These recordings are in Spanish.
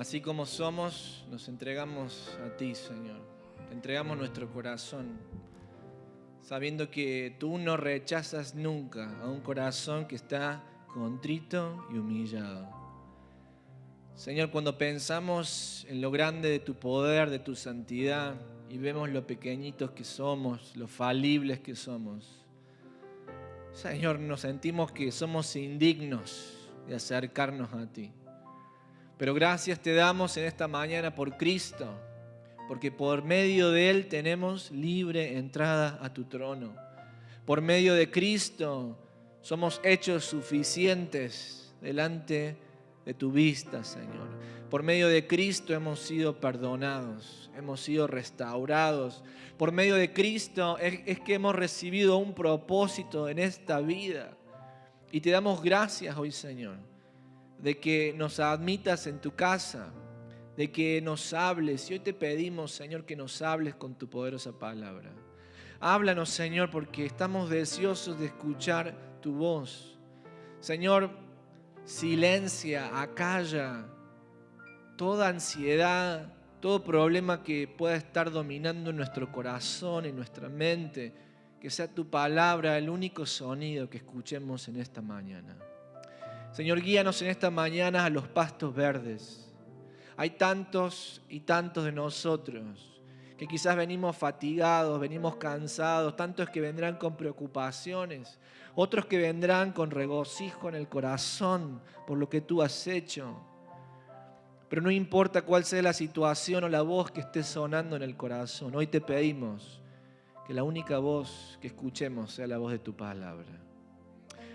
Así como somos, nos entregamos a ti, Señor. Te entregamos nuestro corazón, sabiendo que tú no rechazas nunca a un corazón que está contrito y humillado. Señor, cuando pensamos en lo grande de tu poder, de tu santidad, y vemos lo pequeñitos que somos, lo falibles que somos, Señor, nos sentimos que somos indignos de acercarnos a ti. Pero gracias te damos en esta mañana por Cristo, porque por medio de Él tenemos libre entrada a tu trono. Por medio de Cristo somos hechos suficientes delante de tu vista, Señor. Por medio de Cristo hemos sido perdonados, hemos sido restaurados. Por medio de Cristo es que hemos recibido un propósito en esta vida. Y te damos gracias hoy, Señor, de que nos admitas en tu casa, de que nos hables. Y hoy te pedimos, Señor, que nos hables con tu poderosa palabra. Háblanos, Señor, porque estamos deseosos de escuchar tu voz. Señor, silencia, acalla toda ansiedad, todo problema que pueda estar dominando nuestro corazón, en nuestra mente. Que sea tu palabra el único sonido que escuchemos en esta mañana. Señor, guíanos en esta mañana a los pastos verdes. Hay tantos y tantos de nosotros que quizás venimos fatigados, venimos cansados, tantos que vendrán con preocupaciones, otros que vendrán con regocijo en el corazón por lo que tú has hecho. Pero no importa cuál sea la situación o la voz que esté sonando en el corazón, hoy te pedimos que la única voz que escuchemos sea la voz de tu palabra.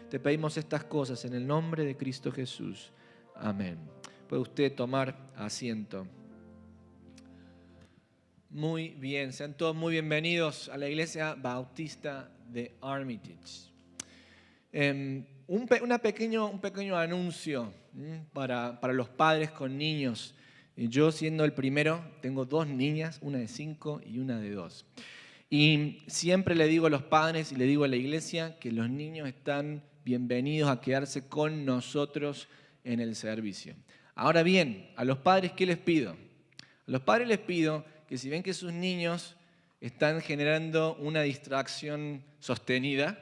Te pedimos estas cosas en el nombre de Cristo Jesús. Amén. Puede usted tomar asiento. Muy bien, sean todos muy bienvenidos a la Iglesia Bautista de Armitage. Un pequeño anuncio para los padres con niños. Yo, siendo el primero, tengo 2 niñas, una de 5 y una de 2. Y siempre le digo a los padres y le digo a la iglesia que los niños están bienvenidos a quedarse con nosotros en el servicio. Ahora bien, a los padres, ¿qué les pido? A los padres les pido que si ven que sus niños están generando una distracción sostenida,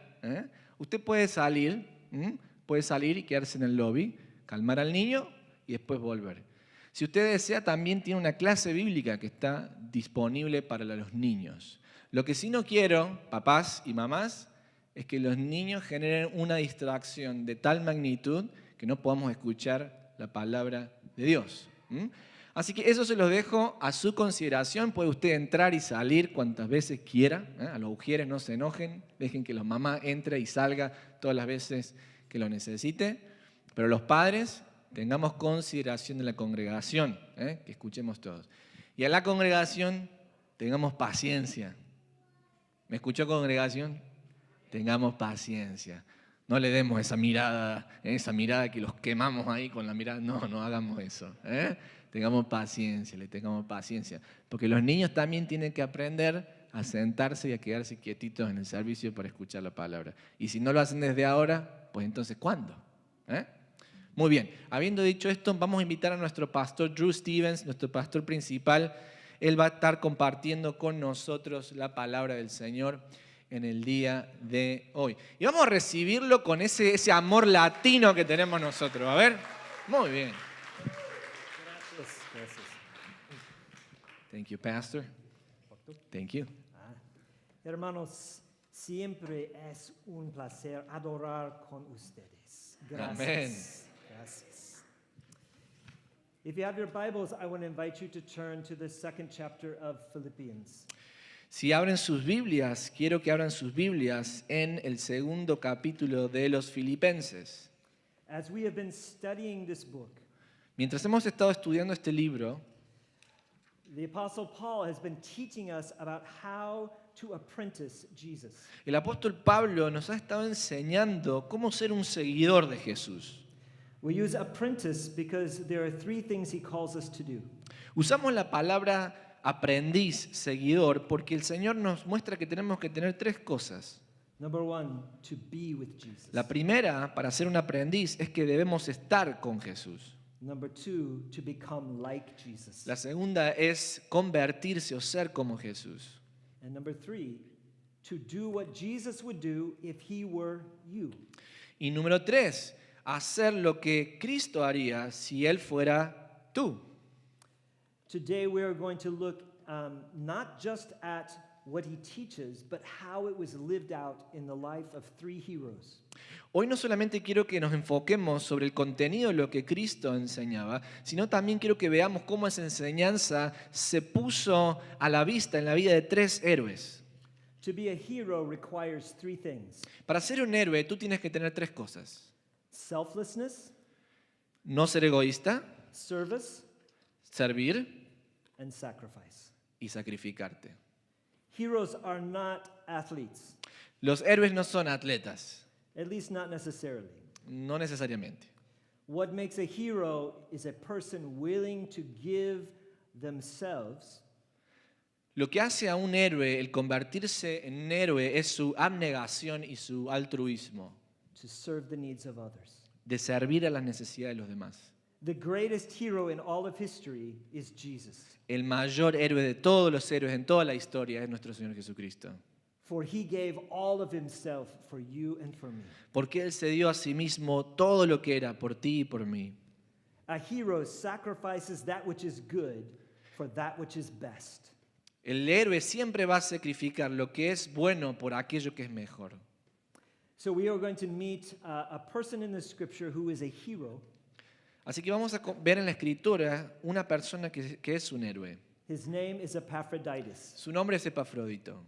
usted puede salir y quedarse en el lobby, calmar al niño y después volver. Si usted desea, también tiene una clase bíblica que está disponible para los niños. Lo que sí no quiero, papás y mamás, es que los niños generen una distracción de tal magnitud que no podamos escuchar la palabra de Dios. Así que eso se los dejo a su consideración. Puede usted entrar y salir cuantas veces quiera. A los ujieres no se enojen. Dejen que la mamá entre y salga todas las veces que lo necesite. Pero los padres, tengamos consideración de la congregación, que escuchemos todos. Y a la congregación, tengamos paciencia. ¿Me escuchó, congregación? Tengamos paciencia. No le demos esa mirada que los quemamos ahí con la mirada. No hagamos eso. Tengamos paciencia. Porque los niños también tienen que aprender a sentarse y a quedarse quietitos en el servicio para escuchar la palabra. Y si no lo hacen desde ahora, pues entonces, ¿cuándo? Muy bien. Habiendo dicho esto, vamos a invitar a nuestro pastor Drew Stevens, nuestro pastor principal. Él va a estar compartiendo con nosotros la palabra del Señor en el día de hoy. Y vamos a recibirlo con ese amor latino que tenemos nosotros. A ver, muy bien. Gracias. Thank you, Pastor. Thank you. Hermanos, siempre es un placer adorar con ustedes. Gracias. Amén. Gracias. If you have your Bibles, I want to invite you to turn to the 2nd chapter of Philippians. Si abren sus Biblias, quiero que abran sus Biblias en el 2º capítulo de los Filipenses. As we have been studying this book, Mientras hemos estado estudiando este libro, the Apostle Paul has been teaching us about how to apprentice Jesus. el apóstol Pablo nos ha estado enseñando cómo ser un seguidor de Jesús. We use apprentice because there are 3 things he calls us to do. Usamos la palabra aprendiz, seguidor, porque el Señor nos muestra que tenemos que tener 3 cosas. Number 1, to be with Jesus. La primera, para ser un aprendiz, es que debemos estar con Jesús. Number 2, to become like Jesus. La segunda es convertirse o ser como Jesús. And number 3, to do what Jesus would do if he were you. Y número 3, hacer lo que Cristo haría si Él fuera tú. Today we are going to look not just at what he teaches, but how it was lived out in the life of 3 heroes. Hoy no solamente quiero que nos enfoquemos sobre el contenido de lo que Cristo enseñaba, sino también quiero que veamos cómo esa enseñanza se puso a la vista en la vida de 3 héroes. To be a hero requires 3 things: Para ser un héroe tú tienes que tener 3 cosas. selflessness, No ser egoísta, service, servir and sacrifice. y sacrificarte. Heroes are not athletes, Los héroes no son atletas, at least not necessarily. no necesariamente. What makes a hero is a person willing to give themselves Lo que hace a un héroe, el convertirse en un héroe, es su abnegación y su altruismo, to serve the needs of others. de servir a las necesidades de los demás. The greatest hero in all of history is Jesus, El mayor héroe de todos los héroes en toda la historia es nuestro Señor Jesucristo. for he gave all of himself for you and for me. Porque Él se dio a sí mismo todo lo que era por ti y por mí. A hero sacrifices that which is good for that which is best. El héroe siempre va a sacrificar lo que es bueno por aquello que es mejor. So we are going to meet a person in the scripture who is a hero. Así que vamos a ver en la Escritura una persona que es un héroe. His name is Epaphroditus. Su nombre es Epafrodito.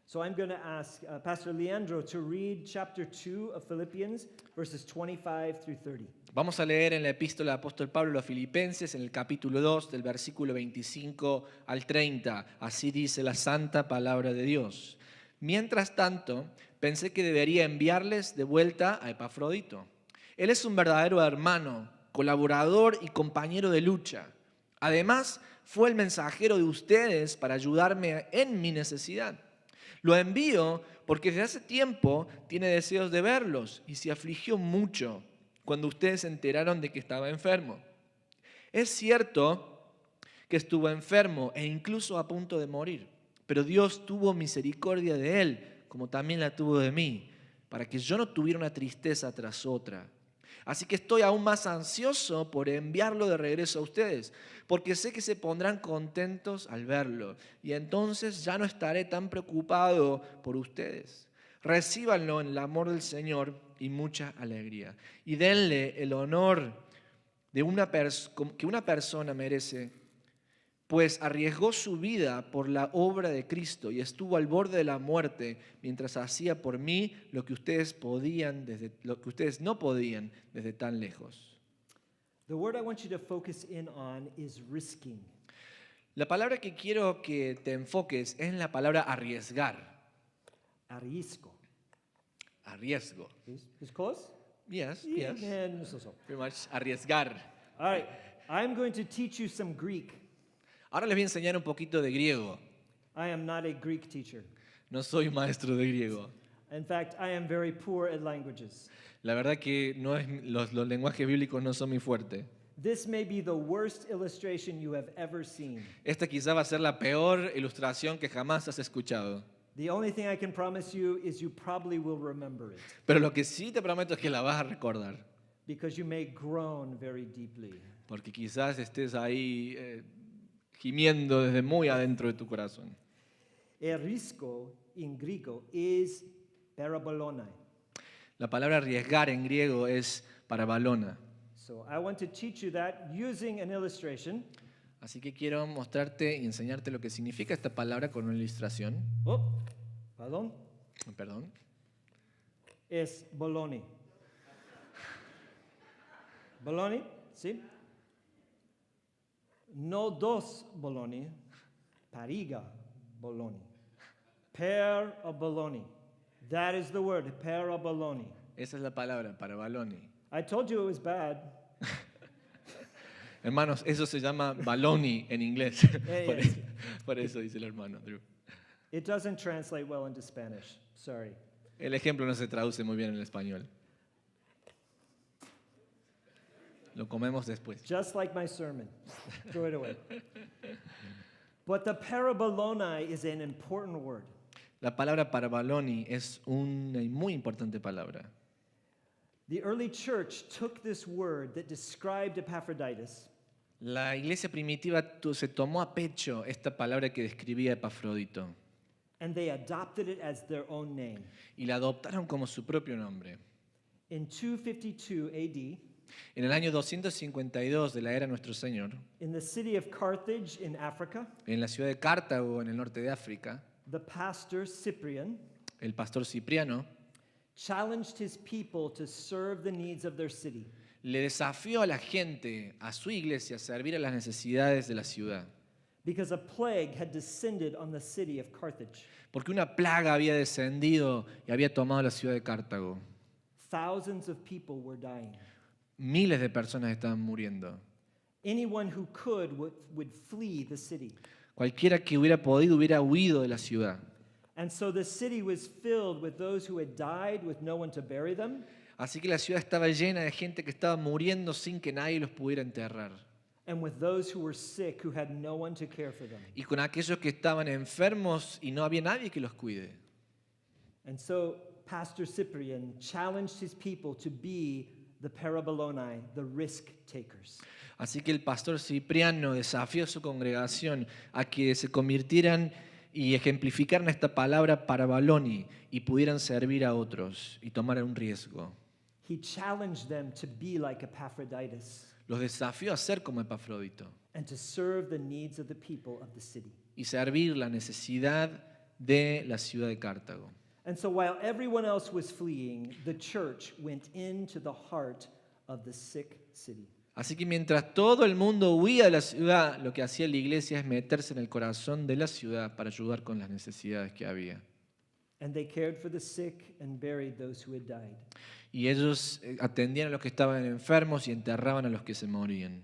So I'm going to ask Pastor Leandro to read chapter 2 of Philippians, verses 25 through 30. Vamos a leer en la epístola del apóstol Pablo a los Filipenses, en el capítulo 2, del versículo 25 al 30. Así dice la santa palabra de Dios. Mientras tanto, pensé que debería enviarles de vuelta a Epafrodito. Él es un verdadero hermano, colaborador y compañero de lucha. Además, fue el mensajero de ustedes para ayudarme en mi necesidad. Lo envío porque desde hace tiempo tiene deseos de verlos y se afligió mucho cuando ustedes se enteraron de que estaba enfermo. Es cierto que estuvo enfermo e incluso a punto de morir, pero Dios tuvo misericordia de él, como también la tuvo de mí, para que yo no tuviera una tristeza tras otra. Así que estoy aún más ansioso por enviarlo de regreso a ustedes, porque sé que se pondrán contentos al verlo, y entonces ya no estaré tan preocupado por ustedes. Recíbanlo en el amor del Señor y mucha alegría, y denle el honor de que una persona merece, pues arriesgó su vida por la obra de Cristo y estuvo al borde de la muerte mientras hacía por mí lo que ustedes no podían desde tan lejos. The word I want you to focus in on is risking. La palabra que quiero que te enfoques es en la palabra arriesgar. Arriesgo. Arriesgo. Is close? Yes. And so. Pretty much arriesgar. All right. I'm going to teach you some Greek. Ahora les voy a enseñar un poquito de griego. I am not a Greek teacher. No soy maestro de griego. In fact, I am very poor at languages. La verdad que los lenguajes bíblicos no son mi fuerte. This may be the worst illustration you have ever seen. Esta quizá va a ser la peor ilustración que jamás has escuchado. The only thing I can promise you is you probably will remember it, Pero lo que sí te prometo es que la vas a recordar. because you may groan very deeply. Porque quizás estés ahí gimiendo desde muy adentro de tu corazón. Erisko in griego is parabolonai. La palabra arriesgar en griego es parabalona. So I want to teach you that using an illustration. Así que quiero mostrarte y enseñarte lo que significa esta palabra con una ilustración. Oh, pardon. Perdón. Es bologna. Bologna, ¿sí? No dos bologna, pariga bologna. Pair of bologna. That is the word, pair of bologna. Esa es la palabra, parabaloni. I told you it was bad. Hermanos, eso se llama baloney en inglés. Yeah. Por eso dice el hermano Drew. It doesn't translate well into Spanish. Sorry. El ejemplo no se traduce muy bien en el español. Lo comemos después. Just like my sermon. Throw it away. But the paraboloni is an important word. La palabra parabaloni es una y muy importante palabra. The early church took this word that described Epaphroditus La iglesia primitiva se tomó a pecho esta palabra que describía Epafrodito and they adopted it as their own name. y la adoptaron como su propio nombre. In 252 AD, En el año 252 de la era de nuestro Señor, in the city of Carthage in Africa, en la ciudad de Cartago, en el norte de África, the pastor Cyprian el pastor Cipriano challenged his people to serve the needs of their city. le desafió a la gente, a su iglesia, a servir a las necesidades de la ciudad. Because a plague had descended on the city of Carthage. Porque una plaga había descendido y había tomado la ciudad de Cartago. Thousands of people were dying. Miles de personas estaban muriendo. Anyone who could would flee the city. Cualquiera que hubiera podido hubiera huido de la ciudad. And so the city was filled with those who had died with no one to bury them, Así que la ciudad estaba llena de gente que estaba muriendo sin que nadie los pudiera enterrar. and with those who were sick who had no one to care for them. Y con aquellos que estaban enfermos y no había nadie que los cuide. And so Pastor Cyprian challenged his people to be the paraboloni, the risk takers. Así que el pastor Cipriano desafió a su congregación a que se convirtieran y ejemplificaran esta palabra parabaloni y pudieran servir a otros y tomar un riesgo. He challenged them to be like Epaphroditus Los desafió a ser como Epafrodito and to serve the needs of the people of the city. y servir la necesidad de la ciudad de Cartago. And so while everyone else was fleeing, the church went into the heart of the sick city. Así que mientras todo el mundo huía de la ciudad, lo que hacía la iglesia es meterse en el corazón de la ciudad para ayudar con las necesidades que había. And they cared for the sick and buried those who had died. Y ellos atendían a los que estaban enfermos y enterraban a los que se morían.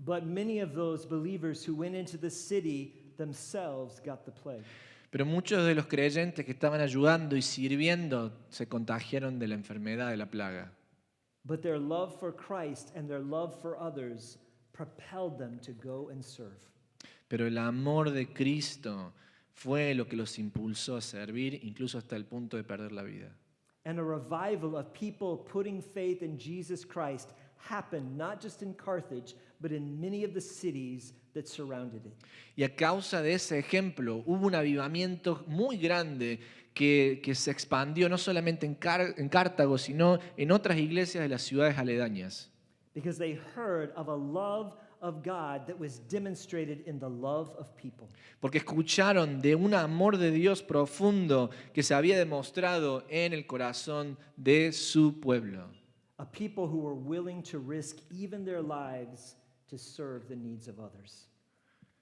But many of those believers who went into the city themselves got the plague. Pero muchos de los creyentes que estaban ayudando y sirviendo se contagiaron de la enfermedad, de la plaga. But their love for Christ and their love for others propelled them to go and serve. Pero el amor de Cristo fue lo que los impulsó a servir, incluso hasta el punto de perder la vida. And a revival of people putting faith in Jesus Christ happened not just in Carthage, but in many of the cities that surrounded it. Y a causa de ese ejemplo hubo un avivamiento muy grande que se expandió no solamente en Cartago, sino en otras iglesias de las ciudades aledañas. Because they heard of a love of God that was demonstrated in the love of people. Porque escucharon de un amor de Dios profundo que se había demostrado en el corazón de su pueblo. A people who were willing to risk even their lives to serve the needs of others.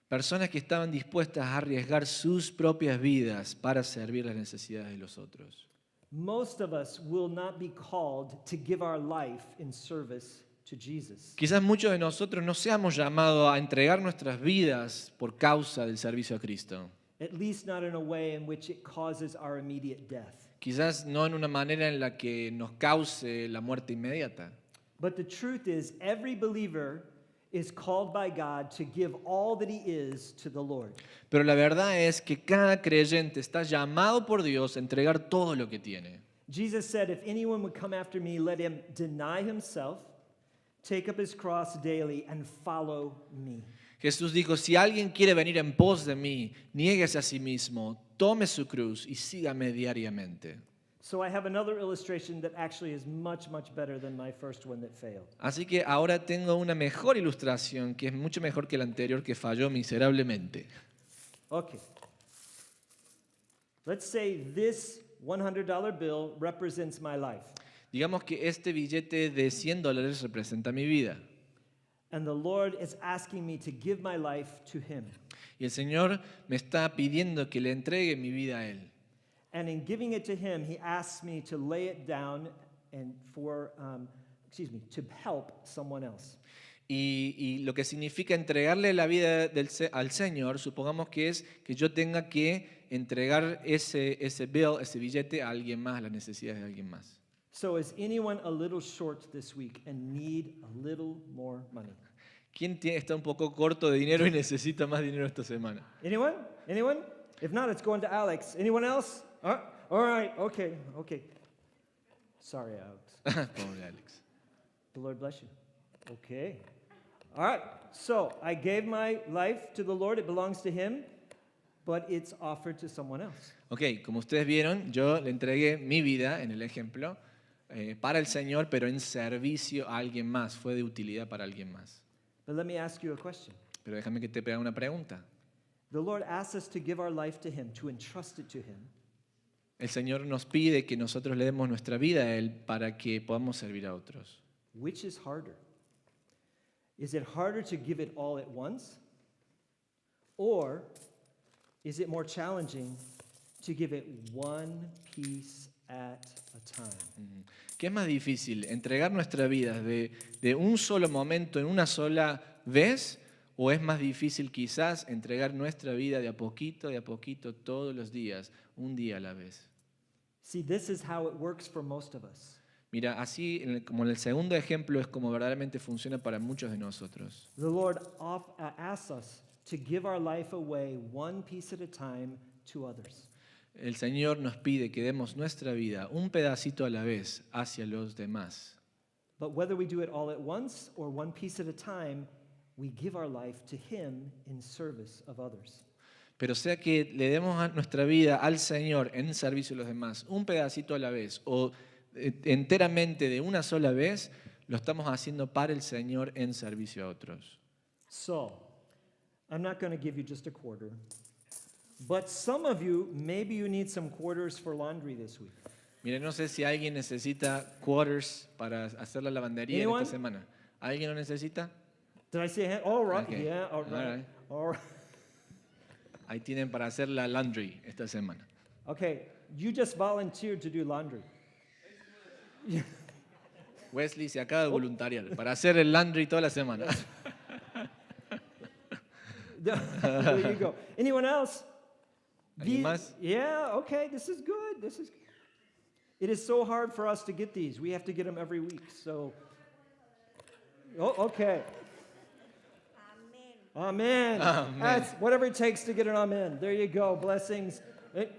Personas que estaban dispuestas a arriesgar sus propias vidas para servir las necesidades de los otros. Most of us will not be called to give our life in service to Jesus. Quizás muchos de nosotros no seamos llamados a entregar nuestras vidas por causa del servicio a Cristo. At least not in a way in which it causes our immediate death. Quizás no en una manera en la que nos cause la muerte inmediata. But the truth is, every believer is called by God to give all that he is to the Lord. Pero la verdad es que cada creyente está llamado por Dios a entregar todo lo que tiene. Jesus said, if anyone would come after me, let him deny himself, take up his cross daily, and follow me. Jesús dijo, si alguien quiere venir en pos de mí, niéguese a sí mismo, tome su cruz y sígame diariamente. So I have another illustration that actually is much, much better than my first one that failed. Así que ahora tengo una mejor ilustración que es mucho mejor que la anterior que falló miserablemente. Okay. Let's say this $100 bill represents my life. Digamos que este billete de $100 representa mi vida. And the Lord is asking me to give my life to him. Y el Señor me está pidiendo que le entregue mi vida a Él. And in giving it to him, he asks me to lay it down and to help someone else. Y lo que significa entregarle la vida al Señor, supongamos que es que yo tenga que entregar ese bill, ese billete a alguien más, a las necesidades de alguien más. So is anyone a little short this week and need a little more money? ¿Quién está un poco corto de dinero y necesita más dinero esta semana? Anyone? Anyone? If not, it's going to Alex. Anyone else? All right. Okay. Sorry, Alex. Pobre Alex. The Lord bless you. Okay. All right. So I gave my life to the Lord. It belongs to Him, but it's offered to someone else. Ok, como ustedes vieron, yo le entregué mi vida, en el ejemplo, para el Señor, pero en servicio a alguien más. Fue de utilidad para alguien más. But let me ask you a question. Pero déjame que te haga una pregunta. The Lord asks us to give our life to Him, to entrust it to Him. El Señor nos pide que nosotros le demos nuestra vida a Él para que podamos servir a otros. Which is harder? Is it harder to give it all at once? Or is it more challenging to give it one piece at a time? ¿Qué es más difícil? ¿Entregar nuestra vida de un solo momento, en una sola vez? ¿O es más difícil quizás entregar nuestra vida de a poquito, todos los días, un día a la vez? See, this is how it works for most of us. Mira, así como en el segundo ejemplo es como verdaderamente funciona para muchos de nosotros. The Lord asks us to give our life away one piece at a time to others. El Señor nos pide que demos nuestra vida un pedacito a la vez hacia los demás. But whether we do it all at once or one piece at a time, we give our life to Him in service of others. Pero sea que le demos nuestra vida al Señor en servicio a los demás, un pedacito a la vez o enteramente de una sola vez, lo estamos haciendo para el Señor en servicio a otros. So, I'm not going to give you just a quarter, but some of you, maybe you need some quarters for laundry this week. Mire, no sé si alguien necesita quarters para hacer la lavandería en Anyone? esta semana. ¿Alguien lo necesita? Did I say a hand? All right. Okay. Yeah, all All right. right. All right. Ahí tienen para hacer la laundry esta semana. Okay, you just volunteered to do laundry. Wesley se acaba de voluntariar para hacer el laundry toda la semana. There you go. Anyone else? ¿Alguien más? Yeah, okay, this is good. It is so hard for us to get these. We have to get them every week. So, okay. Amen. Amen. That's whatever it takes to get an amen. There you go. Blessings.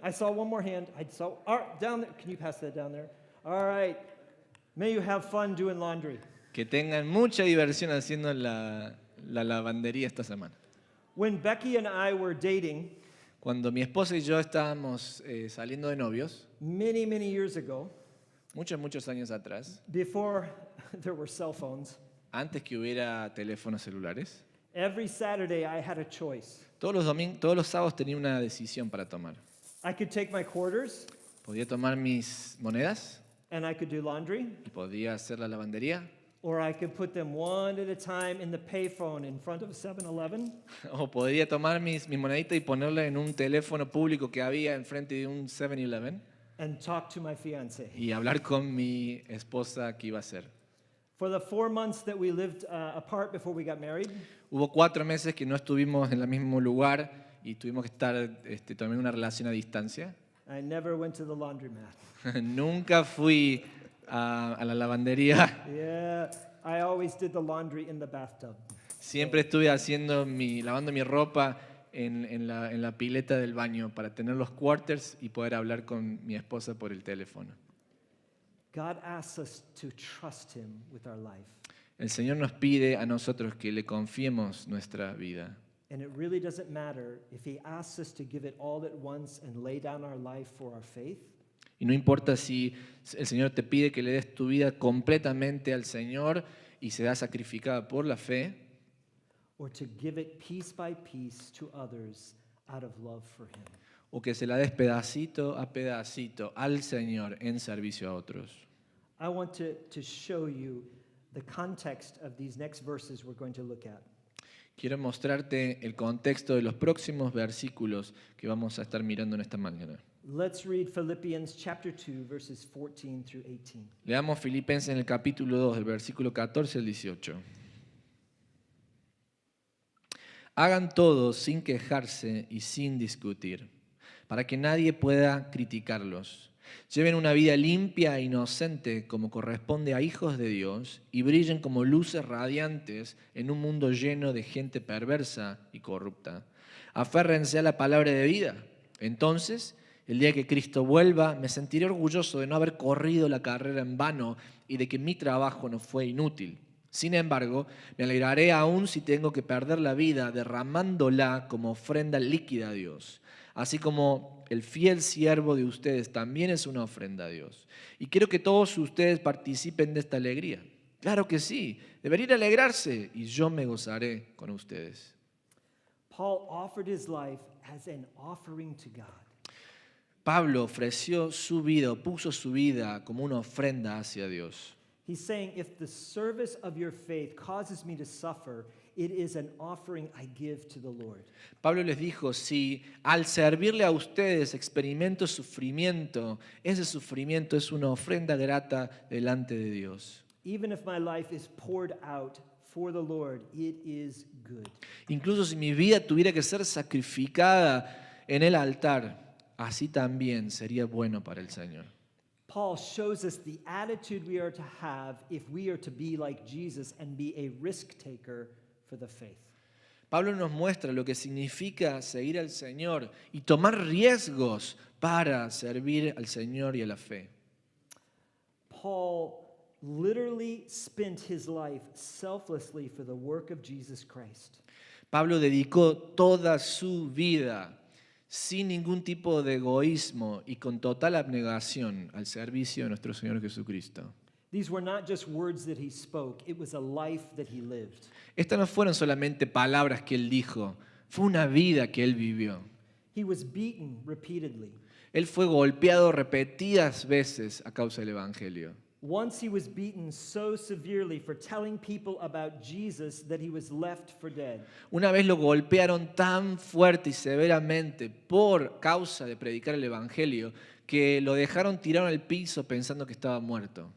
I saw one more hand. All right, down there. Can you pass that down there? All right. May you have fun doing laundry. Que tengan mucha diversión haciendo la lavandería esta semana. When Becky and I were dating Cuando mi esposa y yo estábamos saliendo de novios, many, many years ago, muchos años atrás, before there were cell phones, antes que hubiera teléfonos celulares, every Saturday I had a choice. todos los sábados tenía una decisión para tomar. I could take my quarters Podía tomar mis monedas and I could do laundry, y podía hacer la lavandería, or I could put them one at a time in the payphone in front of 7-Eleven, o podía tomar mis moneditas y ponerla en un teléfono público que había enfrente de un 7-Eleven and talk to my fiance. y hablar con mi esposa que iba a ser. For the 4 months that we lived apart before we got married, Hubo 4 meses que no estuvimos en el mismo lugar y tuvimos que estar también una relación a distancia. I never went to the laundromat. Nunca fui a la lavandería. Yeah, I always did the laundry in the bathtub. Siempre estuve lavando mi ropa en la pileta del baño para tener los quarters y poder hablar con mi esposa por el teléfono. God asks us to trust Him with our life. El Señor nos pide a nosotros que le confiemos nuestra vida. And it really doesn't matter if He asks us to give it all at once and lay down our life for our faith, Y no importa si el Señor te pide que le des tu vida completamente al Señor y se da sacrificada por la fe, or to give it piece by piece to others out of love for Him. o que se la des pedacito a pedacito al Señor en servicio a otros. I want to show you the context of these next verses we're going to look at. Quiero mostrarte el contexto de los próximos versículos que vamos a estar mirando en esta mañana. Let's read Philippians chapter 2, verses 14 through 18. Leamos Filipenses en el capítulo 2, del versículo 14 al 18. Hagan todo sin quejarse y sin discutir, para que nadie pueda criticarlos. Lleven una vida limpia e inocente como corresponde a hijos de Dios y brillen como luces radiantes en un mundo lleno de gente perversa y corrupta. Aférrense a la palabra de vida. Entonces, el día que Cristo vuelva, me sentiré orgulloso de no haber corrido la carrera en vano y de que mi trabajo no fue inútil. Sin embargo, me alegraré aún si tengo que perder la vida derramándola como ofrenda líquida a Dios. Así como el fiel siervo de ustedes también es una ofrenda a Dios. Y quiero que todos ustedes participen de esta alegría. Claro que sí, deberían alegrarse y yo me gozaré con ustedes. Paul offered his life as an offering to God. Pablo ofreció su vida, puso su vida como una ofrenda hacia Dios. He's saying, if the service of your faith causes me to suffer, it is an offering I give to the Lord. Pablo les dijo, si al servirle a ustedes experimento sufrimiento, ese sufrimiento es una ofrenda grata delante de Dios. Even if my life is poured out for the Lord, it is good. Incluso si mi vida tuviera que ser sacrificada en el altar, así también sería bueno para el Señor. Paul shows us the attitude we are to have if we are to be like Jesus and be a risk taker for the faith. Pablo nos muestra lo que significa seguir al Señor y tomar riesgos para servir al Señor y a la fe. Paul literally spent his life selflessly for the work of Jesus Christ. Pablo dedicó toda su vida sin ningún tipo de egoísmo y con total abnegación al servicio de nuestro Señor Jesucristo. These were not just words that he spoke, it was a life that he lived. Estas no fueron solamente palabras que él dijo, fue una vida que él vivió. He was beaten repeatedly. Él fue golpeado repetidas veces a causa del Evangelio. Once he was beaten so severely for telling people about Jesus that he was left for dead. Una vez lo golpearon tan fuerte y severamente por causa de predicar el Evangelio que lo dejaron tirado en el piso pensando que estaba muerto.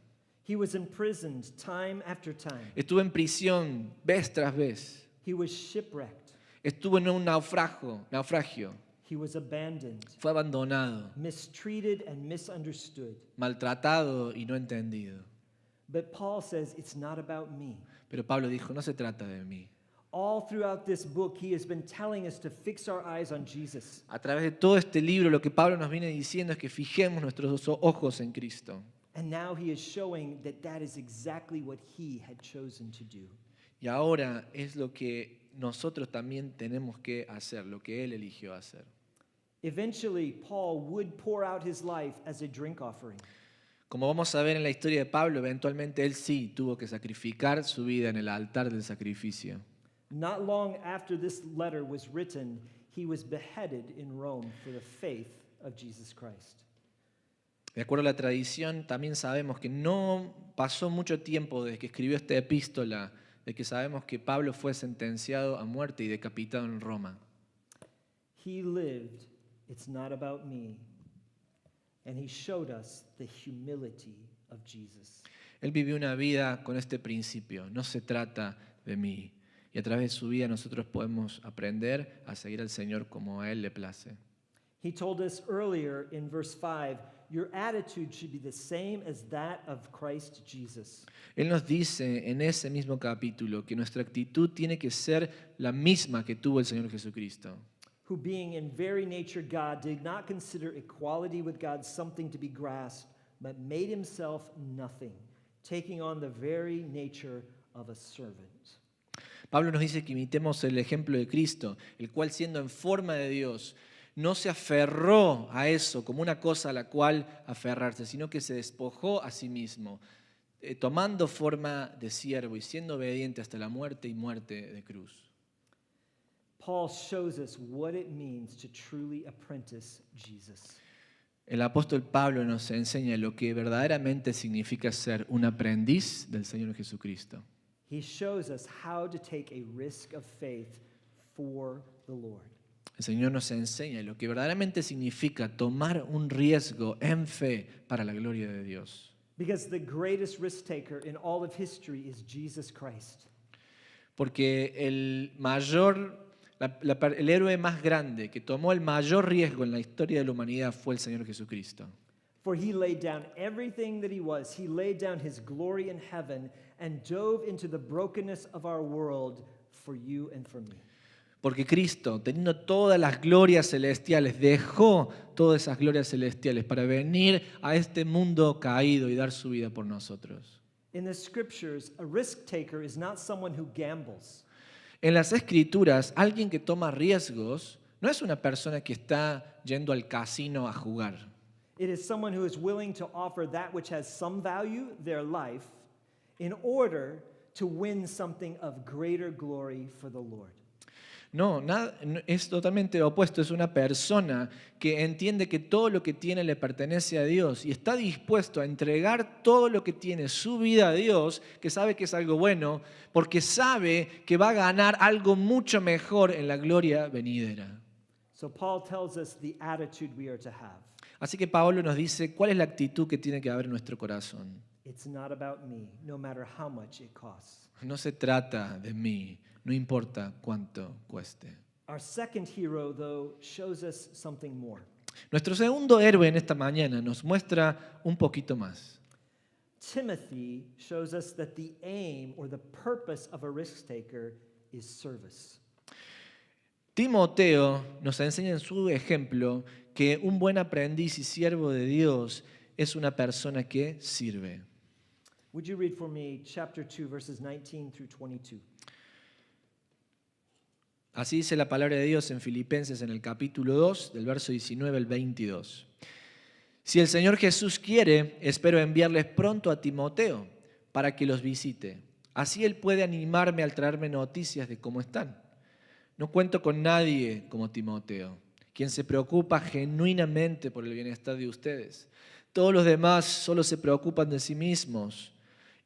He was imprisoned time after time. Estuvo en prisión vez tras vez. He was shipwrecked. Estuvo en un naufragio. He was abandoned, Fue abandonado, mistreated, and misunderstood. maltratado y no entendido. But Paul says it's not about me. Pero Pablo dijo, no se trata de mí. All throughout this book, he has been telling us to fix our eyes on Jesus. A través de todo este libro lo que Pablo nos viene diciendo es que fijemos nuestros ojos en Cristo. And now he is showing that that is exactly what he had chosen to do. Y ahora es lo que nosotros también tenemos que hacer, lo que Él eligió hacer. Eventually, Paul would pour out his life as a drink offering. Como vamos a ver en la historia de Pablo, eventualmente él sí tuvo que sacrificar su vida en el altar del sacrificio. Not long after this letter was written, he was beheaded in Rome for the faith of Jesus Christ. De acuerdo a la tradición, también sabemos que no pasó mucho tiempo desde que escribió esta epístola, de que sabemos que Pablo fue sentenciado a muerte y decapitado en Roma. He lived, it's not about me, and he showed us the humility of Jesus. Él vivió una vida con este principio, no se trata de mí. Y a través de su vida nosotros podemos aprender a seguir al Señor como a Él le place. He told us earlier in verse 5, your attitude should be the same as that of Christ Jesus. Él nos dice en ese mismo capítulo que nuestra actitud tiene que ser la misma que tuvo el Señor Jesucristo, Who being in very nature God did not consider equality with God something to be grasped, but made himself nothing, taking on the very nature of a servant. Pablo nos dice que imitemos el ejemplo de Cristo, el cual siendo en forma de Dios, no se aferró a eso como una cosa a la cual aferrarse, sino que se despojó a sí mismo, tomando forma de siervo y siendo obediente hasta la muerte y muerte de cruz. Paul shows us what it means to truly apprentice Jesus. El apóstol Pablo nos enseña lo que verdaderamente significa ser un aprendiz del Señor Jesucristo. He shows us how to take a risk of faith for the Lord. El Señor nos enseña lo que verdaderamente significa tomar un riesgo en fe para la gloria de Dios. Because the greatest risk taker in all of history is Jesus Christ. Porque el héroe más grande que tomó el mayor riesgo en la historia de la humanidad fue el Señor Jesucristo. For he laid down everything that he was. He laid down his glory in heaven and dove into the brokenness of our world for you and for me. Porque Cristo, teniendo todas las glorias celestiales, dejó todas esas glorias celestiales para venir a este mundo caído y dar su vida por nosotros. In the scriptures, a risk taker is not someone who gambles. En las Escrituras, alguien que toma riesgos no es una persona que está yendo al casino a jugar. It is someone who is willing to offer that which has some value, their life, in order to win something of greater glory for the Lord. No, es totalmente opuesto. Es una persona que entiende que todo lo que tiene le pertenece a Dios y está dispuesto a entregar todo lo que tiene, su vida a Dios, que sabe que es algo bueno, porque sabe que va a ganar algo mucho mejor en la gloria venidera. So Paul tells us the attitude we are to have. Así que Pablo nos dice cuál es la actitud que tiene que haber en nuestro corazón. It's not about me, no matter how much it costs. No se trata de mí, no importa cuánto cueste. Our second hero, though, shows us something more. Nuestro segundo héroe en esta mañana nos muestra un poquito más. Timothy shows us that the aim or the purpose of a risk taker is service. Timoteo nos enseña en su ejemplo que un buen aprendiz y siervo de Dios es una persona que sirve. Would you read for me chapter 2, verses 19 through 22? Así dice la palabra de Dios en Filipenses en el capítulo 2, del verso 19 al 22. Si el Señor Jesús quiere, espero enviarles pronto a Timoteo para que los visite. Así él puede animarme al traerme noticias de cómo están. No cuento con nadie como Timoteo, quien se preocupa genuinamente por el bienestar de ustedes. Todos los demás solo se preocupan de sí mismos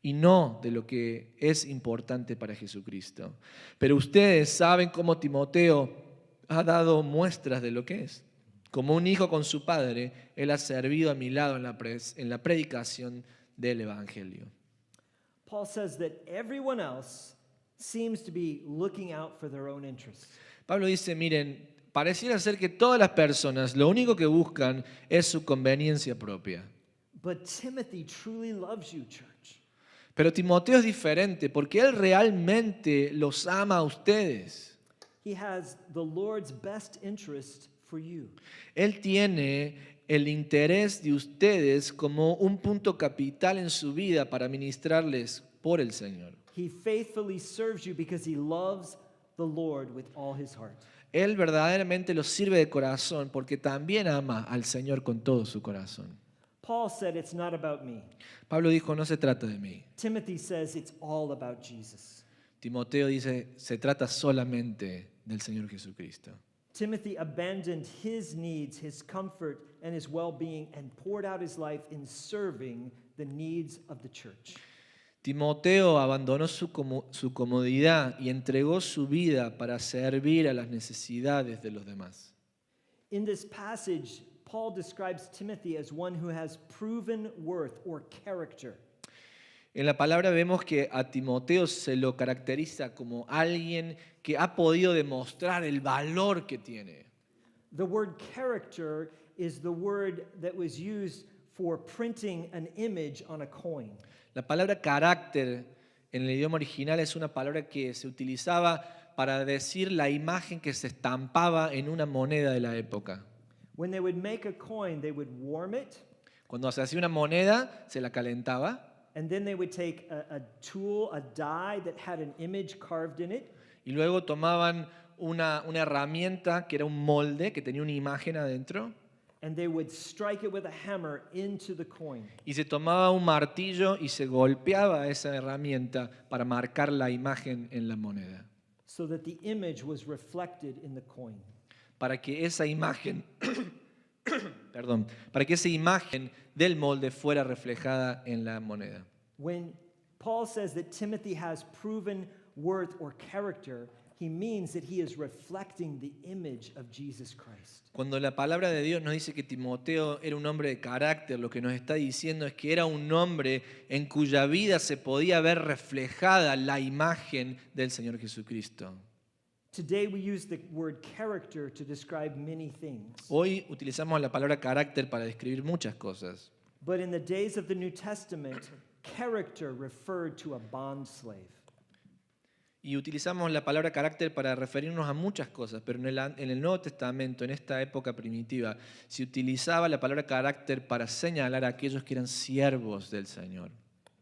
y no de lo que es importante para Jesucristo. Pero ustedes saben cómo Timoteo ha dado muestras de lo que es. Como un hijo con su padre, él ha servido a mi lado en la predicación del Evangelio. Paul says that everyone else seems to be looking out for their own interests. Pablo dice, miren, pareciera ser que todas las personas lo único que buscan es su conveniencia propia. But Timothy truly loves you, church. Pero Timoteo es diferente porque él realmente los ama a ustedes. He has the Lord's best interest for you. Él tiene el interés de ustedes como un punto capital en su vida para ministrarles por el Señor. He faithfully serves you because he loves the Lord with all his heart. Él verdaderamente los sirve de corazón porque también ama al Señor con todo su corazón. Paul said it's not about me. Pablo dijo, no se trata de mí. Timothy says it's all about Jesus. Timoteo dice, se trata solamente del Señor Jesucristo. Timothy abandoned his needs, his comfort, and his well-being and poured out his life in serving the needs of the church. Timoteo abandonó su comodidad y entregó su vida para servir a las necesidades de los demás. In this passage, Paul describes Timothy as one who has proven worth or character. En la palabra vemos que a Timoteo se lo caracteriza como alguien que ha podido demostrar el valor que tiene. The word character is the word that was used for printing an image on a coin. La palabra carácter en el idioma original es una palabra que se utilizaba para decir la imagen que se estampaba en una moneda de la época. When they would make a coin, they would warm it, Cuando se hacía una moneda, se la calentaba and then they would take a tool, a die that had an image carved in it, y luego tomaban una herramienta que era un molde que tenía una imagen adentro and they would strike it with a hammer into the coin. y se tomaba un martillo y se golpeaba esa herramienta para marcar la imagen en la moneda, So that the image was reflected in the coin. para que esa imagen, para que esa imagen del molde fuera reflejada en la moneda. When Paul says that Timothy has proven worth or character, he means that he is reflecting the image of Jesus Christ. Cuando la palabra de Dios nos dice que Timoteo era un hombre de carácter, lo que nos está diciendo es que era un hombre en cuya vida se podía ver reflejada la imagen del Señor Jesucristo. Today we use the word character to describe many things. Hoy utilizamos la palabra carácter para describir muchas cosas. But in the days of the New Testament, character referred to a bond slave. Y utilizamos la palabra carácter para referirnos a muchas cosas, pero en el Nuevo Testamento, en esta época primitiva, se utilizaba la palabra carácter para señalar a aquellos que eran siervos del Señor.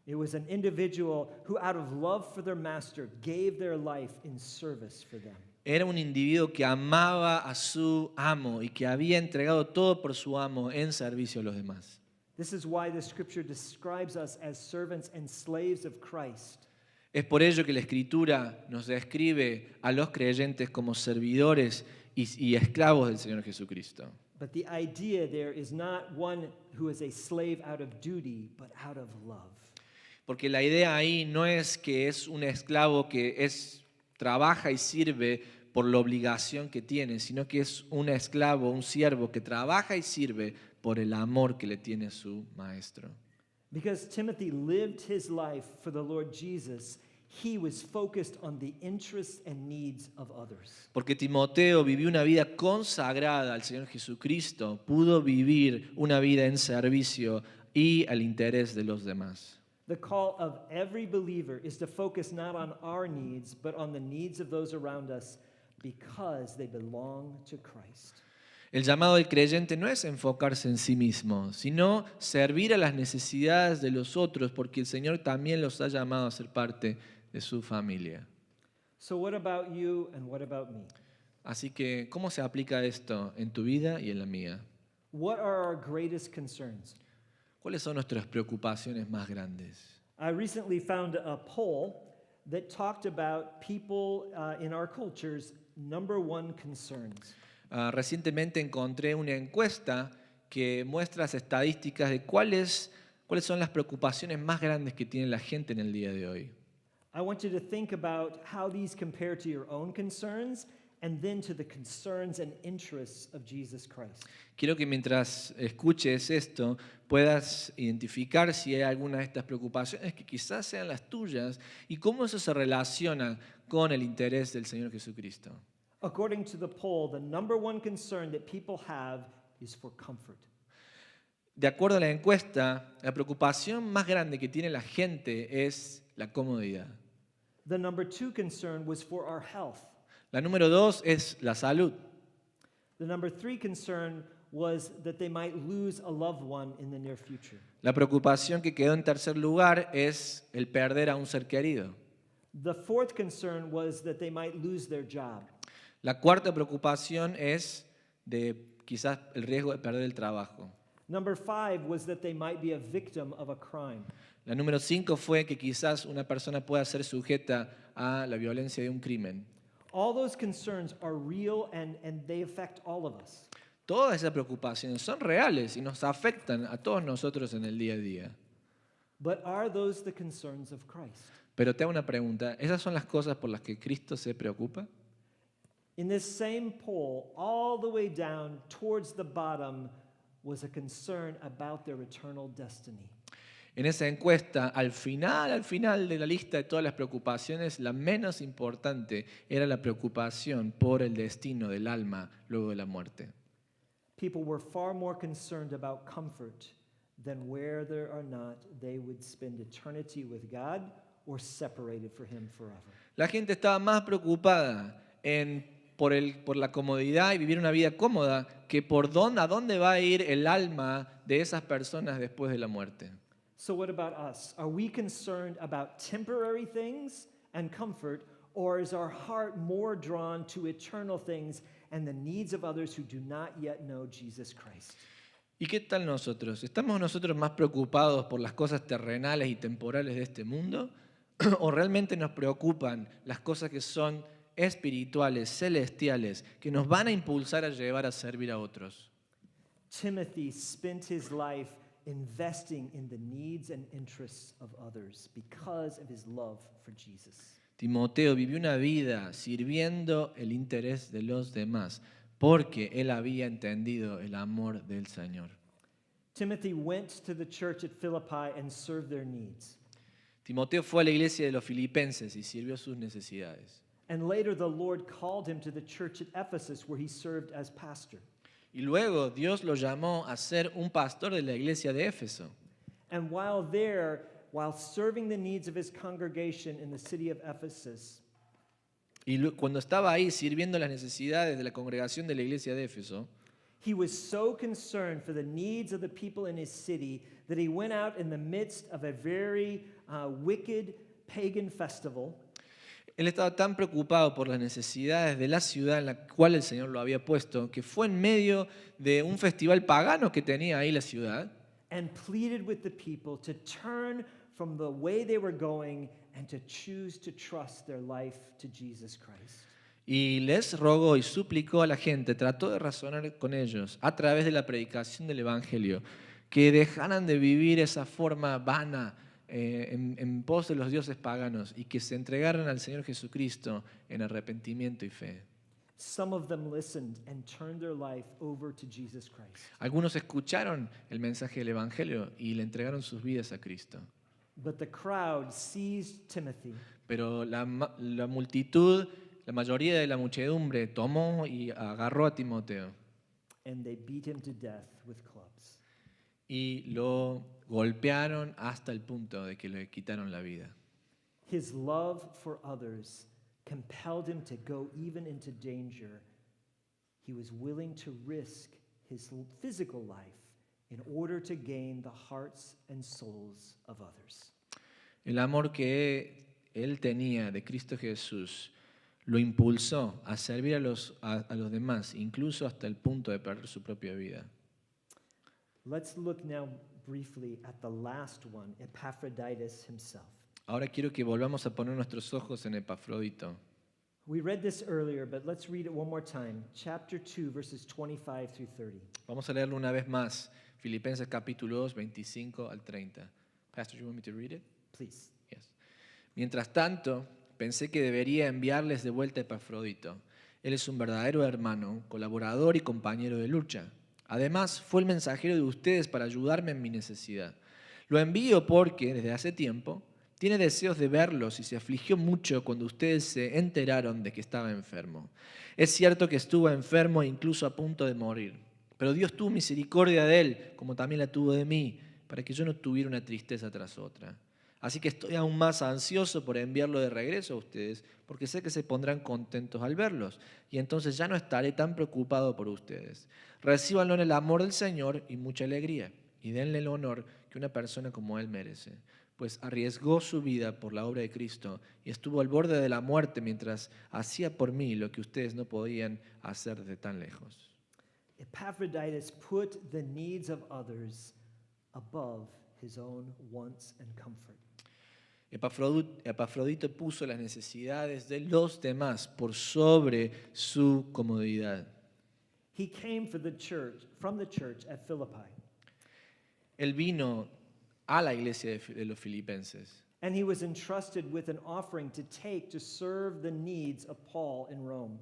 It was an individual who, out of love for their master, gave their life in service for them. Era un individuo que amaba a su amo y que había entregado todo por su amo en servicio a los demás. This is why the scripture describes us as servants and slaves of Christ. Es por ello que la Escritura nos describe a los creyentes como servidores y esclavos del Señor Jesucristo. But the idea there is not one who is a slave out of duty, but out of love. Porque la idea ahí no es que es un esclavo que trabaja y sirve por la obligación que tiene, sino que es un esclavo, un siervo que trabaja y sirve por el amor que le tiene su maestro. Because Timothy lived his life for the Lord Jesus, he was focused on the interests and needs of others. Porque Timoteo vivió una vida consagrada al Señor Jesucristo, pudo vivir una vida en servicio y al interés de los demás. The call of every believer is to focus not on our needs, but on the needs of those around us because they belong to Christ. El llamado del creyente no es enfocarse en sí mismo, sino servir a las necesidades de los otros, porque el Señor también los ha llamado a ser parte de su familia. So what about you and what about me? Así que, ¿cómo se aplica esto en tu vida y en la mía? What are our greatest concerns? ¿Cuáles son nuestras preocupaciones más grandes? I recently found a poll that talked about people in our culture's number one concerns. Recientemente encontré una encuesta que muestra las estadísticas de cuáles son las preocupaciones más grandes que tiene la gente en el día de hoy. I want you to think about how these compare to your own concerns and then to the concerns and interests of Jesus Christ. Quiero que mientras escuches esto puedas identificar si hay alguna de estas preocupaciones que quizás sean las tuyas y cómo eso se relaciona con el interés del Señor Jesucristo. According to the poll, the number one concern that people have is for comfort. De acuerdo a la encuesta, la preocupación más grande que tiene la gente es la comodidad. The number two concern was for our health. La número 2 es la salud. The number three concern was that they might lose a loved one in the near future. La preocupación que quedó en tercer lugar es el perder a un ser querido. The fourth concern was that they might lose their job. La cuarta preocupación es de quizás el riesgo de perder el trabajo. Number five was that they might be a victim of a crime. La número 5 fue que quizás una persona pueda ser sujeta a la violencia de un crimen. All those concerns are real and they affect all of us. Todas esas preocupaciones son reales y nos afectan a todos nosotros en el día a día. But are those the concerns of Christ? Pero te hago una pregunta, ¿esas son las cosas por las que Cristo se preocupa? In this same poll, all the way down towards the bottom was a concern about their eternal destiny. En esa encuesta, al final de la lista de todas las preocupaciones, la menos importante era la preocupación por el destino del alma luego de la muerte. People were far more concerned about comfort than whether or not they would spend eternity with God or separated from Him forever. La gente estaba más preocupada por la comodidad y vivir una vida cómoda que a dónde va a ir el alma de esas personas después de la muerte. So what about us? Are we concerned about temporary things and comfort, or is our heart more drawn to eternal things and the needs of others who do not yet know Jesus Christ? ¿Y qué tal nosotros? ¿Estamos nosotros más preocupados por las cosas terrenales y temporales de este mundo? ¿O realmente nos preocupan las cosas que son espirituales, celestiales, que nos van a impulsar a llevar a servir a otros? Timothy spent his life investing in the needs and interests of others because of his love for Jesus. Timoteo vivió una vida sirviendo el interés de los demás porque él había entendido el amor del Señor. Timothy went to the church at Philippi and served their needs. Timoteo fue a la iglesia de los filipenses y sirvió sus necesidades. And later the Lord called him to the church at Ephesus where he served as pastor. Y luego Dios lo llamó a ser un pastor de la iglesia de Éfeso. And while serving the needs of his congregation in the city of Ephesus, Y cuando estaba ahí sirviendo las necesidades de la congregación de la iglesia de Éfeso, he was so concerned for the needs of the people in his city that he went out in the midst of a very wicked pagan festival. él estaba tan preocupado por las necesidades de la ciudad en la cual el Señor lo había puesto, que fue en medio de un festival pagano que tenía ahí la ciudad, And pleaded with the people to turn from the way they were going and to choose to trust their life to Jesus Christ. y les rogó y suplicó a la gente, trató de razonar con ellos a través de la predicación del Evangelio, que dejaran de vivir esa forma vana en pos de los dioses paganos y que se entregaran al Señor Jesucristo en arrepentimiento y fe. Some of them listened and turned their life over to Jesus Christ. Algunos escucharon el mensaje del Evangelio y le entregaron sus vidas a Cristo. But the crowd seized Timothy Pero la multitud, la mayoría de la muchedumbre tomó y agarró a Timoteo and they beat him to death with clubs. y lo golpearon hasta el punto de que le quitaron la vida. His love for others compelled him to go even into danger. He was willing to risk his physical life in order to gain the hearts and souls of others. El amor que él tenía de Cristo Jesús lo impulsó a servir a los demás, incluso hasta el punto de perder su propia vida. Let's look now briefly at the last one, Epaphroditus himself. Ahora quiero que volvamos a poner nuestros ojos en Epafrodito. We read this earlier, but let's read it one more time. Chapter 2, verses 25 through 30. Vamos a leerlo una vez más, Filipenses capítulo 2, 25 al 30. Pastor, you want me to read it? Please. Yes. Mientras tanto, pensé que debería enviarles de vuelta a Epafrodito. Él es un verdadero hermano, colaborador y compañero de lucha. Además, fue el mensajero de ustedes para ayudarme en mi necesidad. Lo envío porque, desde hace tiempo, tiene deseos de verlos y se afligió mucho cuando ustedes se enteraron de que estaba enfermo. Es cierto que estuvo enfermo e incluso a punto de morir, pero Dios tuvo misericordia de él, como también la tuvo de mí, para que yo no tuviera una tristeza tras otra. Así que estoy aún más ansioso por enviarlo de regreso a ustedes, porque sé que se pondrán contentos al verlos, y entonces ya no estaré tan preocupado por ustedes. Recíbanlo en el amor del Señor y mucha alegría, y denle el honor que una persona como él merece, pues arriesgó su vida por la obra de Cristo y estuvo al borde de la muerte mientras hacía por mí lo que ustedes no podían hacer desde tan lejos. Epaphroditus put the needs of others above his own wants and comfort. Epafrodito puso las necesidades de los demás por sobre su comodidad. He came from the church at Philippi, Él vino a la iglesia de los filipenses and he was entrusted with an offering to take to serve the needs of Paul in Rome.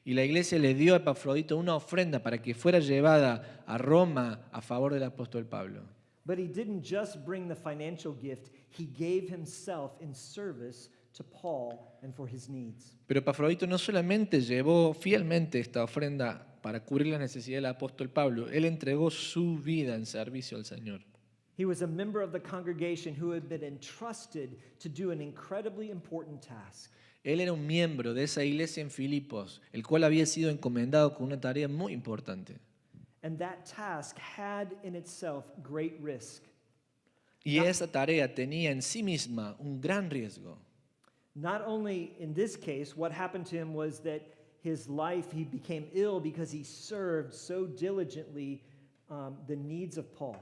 y la iglesia le dio a Epafrodito una ofrenda para que fuera llevada a Roma a favor del apóstol Pablo. But he didn't just bring the financial gift, he gave himself in service to Paul and for his needs. Pero Epafrodito no solamente llevó fielmente esta ofrenda para cubrir la necesidad del apóstol Pablo, él entregó su vida en servicio al Señor. He was a member of the congregation who had been entrusted to do an incredibly important task. Él era un miembro de esa iglesia en Filipos, el cual había sido encomendado con una tarea muy importante. And that task had in itself great risk. Y esa tarea tenía en sí misma un gran riesgo. Not only in this case, what happened to him was that his life, he became ill because he served so diligently the needs of Paul.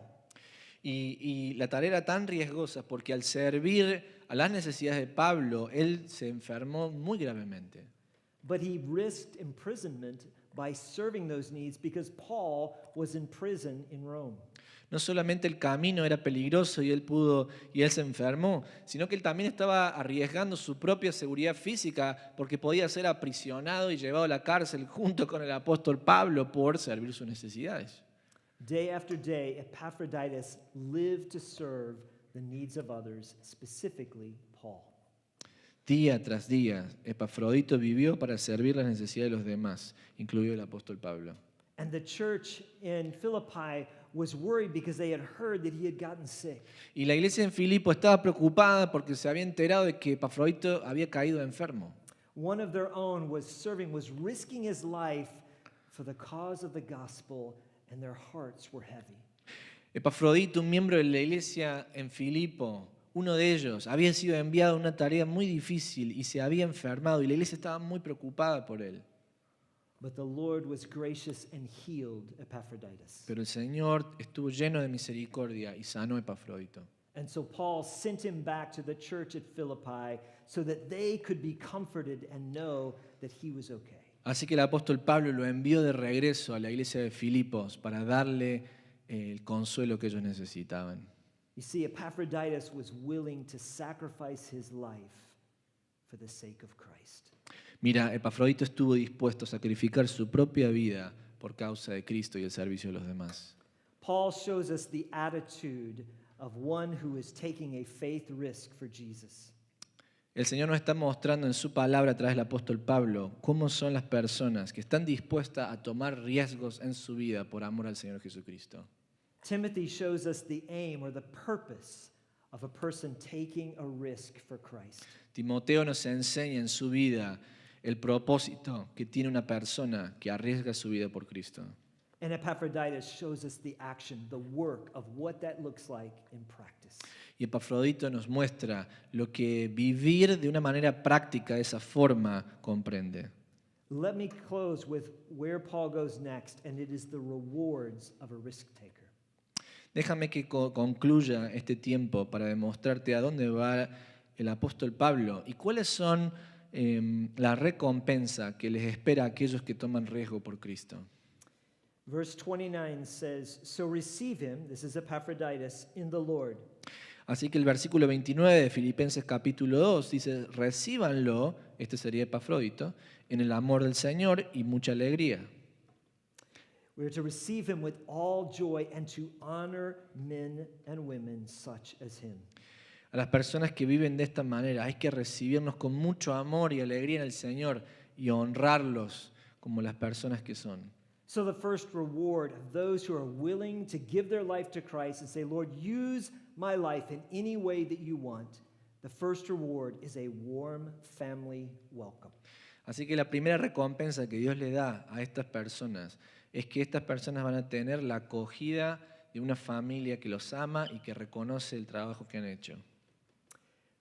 Y la tarea era tan riesgosa porque al servir a las necesidades de Pablo, él se enfermó muy gravemente. But he risked imprisonment by serving those needs because Paul was in prison in Rome. No solamente el camino era peligroso y él se enfermó, sino que él también estaba arriesgando su propia seguridad física porque podía ser aprisionado y llevado a la cárcel junto con el apóstol Pablo por servir sus necesidades. Day after day, Epaphroditus lived to serve the needs of others, specifically Paul. Día tras día, Epafrodito vivió para servir las necesidades de los demás, incluido el apóstol Pablo. And the church in Philippi was worried because they had heard that he had gotten sick. Y la iglesia en Filipo estaba preocupada porque se había enterado de que Epafrodito había caído enfermo. One of their own was risking his life for the cause of the gospel, and their hearts were heavy. Epafrodito, un miembro de la iglesia en Filipo, uno de ellos, había sido enviado a una tarea muy difícil y se había enfermado y la iglesia estaba muy preocupada por él. But the Lord was gracious and healed Epaphroditus. Pero el Señor estuvo lleno de misericordia y sanó a Epafrodito. And so Paul sent him back to the church at Philippi so that they could be comforted and know that he was okay. Así que el apóstol Pablo lo envió de regreso a la iglesia de Filipos para darle el consuelo que ellos necesitaban. You see, Epaphroditus was willing to sacrifice his life for the sake of Christ. Mira, Epafrodito estuvo dispuesto a sacrificar su propia vida por causa de Cristo y el servicio de los demás. Paul shows us the attitude of one who is taking a faith risk for Jesus. El Señor nos está mostrando en su palabra a través del apóstol Pablo cómo son las personas que están dispuestas a tomar riesgos en su vida por amor al Señor Jesucristo. Timothy shows us the aim or the purpose of a person taking a risk for Christ. Timoteo nos enseña en su vida el propósito que tiene una persona que arriesga su vida por Cristo. And Epaphroditus shows us the action, the work of what that looks like in practice. Y Epafrodito nos muestra lo que vivir de una manera práctica de esa forma comprende. Let me close with where Paul goes next, and it is the rewards of a risk taker. Déjame que concluya este tiempo para demostrarte a dónde va el apóstol Pablo y cuáles son la recompensa que les espera a aquellos que toman riesgo por Cristo. Verse 29 says, "So receive him," this is Epaphroditus, "in the Lord." Así que el versículo 29 de Filipenses capítulo 2 dice, recíbanlo, este sería Epafrodito, en el amor del Señor y mucha alegría. We are to receive him with all joy and to honor men and women such as him. A las personas que viven de esta manera hay que recibirnos con mucho amor y alegría en el Señor y honrarlos como las personas que son. So the first reward of those who are willing to give their life to Christ and say, "Lord, use my life in any way that you want." The first reward is a warm family welcome. Así que la primera recompensa que Dios le da a estas personas es que estas personas van a tener la acogida de una familia que los ama y que reconoce el trabajo que han hecho.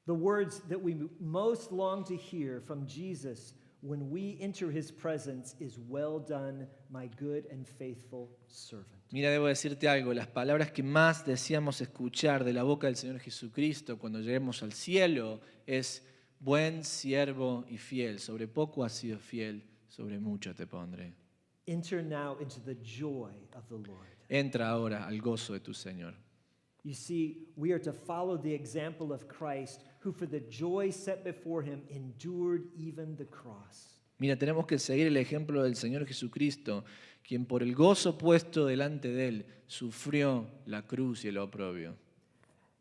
The words that we most long to hear from Jesus when we enter his presence is, "Well done, my good and faithful servant." Mira, debo decirte algo, las palabras que más deseamos escuchar de la boca del Señor Jesucristo cuando lleguemos al cielo es buen siervo y fiel, sobre poco has sido fiel, sobre mucho te pondré. Enter now into the joy of the Lord. Entra ahora al gozo de tu Señor. You see, we are to follow the example of Christ, who for the joy set before him endured even the cross. Mira, tenemos que seguir el ejemplo del Señor Jesucristo, quien por el gozo puesto delante de él sufrió la cruz y el oprobio.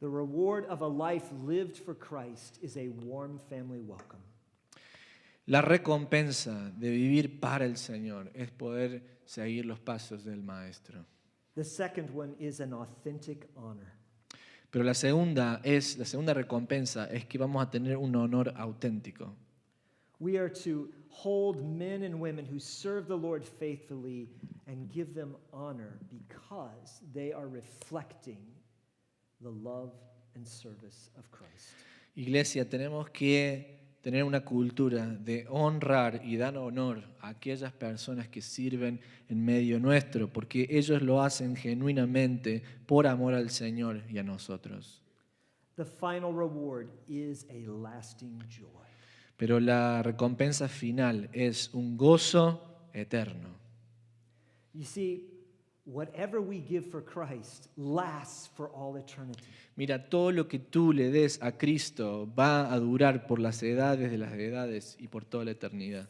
The reward of a life lived for Christ is a warm family welcome. La recompensa de vivir para el Señor es poder seguir los pasos del Maestro. The second one is an authentic honor. Pero la segunda recompensa es que vamos a tener un honor auténtico. We are to hold men and women who serve the Lord faithfully and give them honor because they are reflecting the love and service of Christ. Iglesia, tenemos que tener una cultura de honrar y dar honor a aquellas personas que sirven en medio nuestro, porque ellos lo hacen genuinamente por amor al Señor y a nosotros. The final reward is a lasting joy. Pero la recompensa final es un gozo eterno. You see, whatever we give for Christ lasts for all eternity. Mira, todo lo que tú le des a Cristo va a durar por las edades de las edades y por toda la eternidad.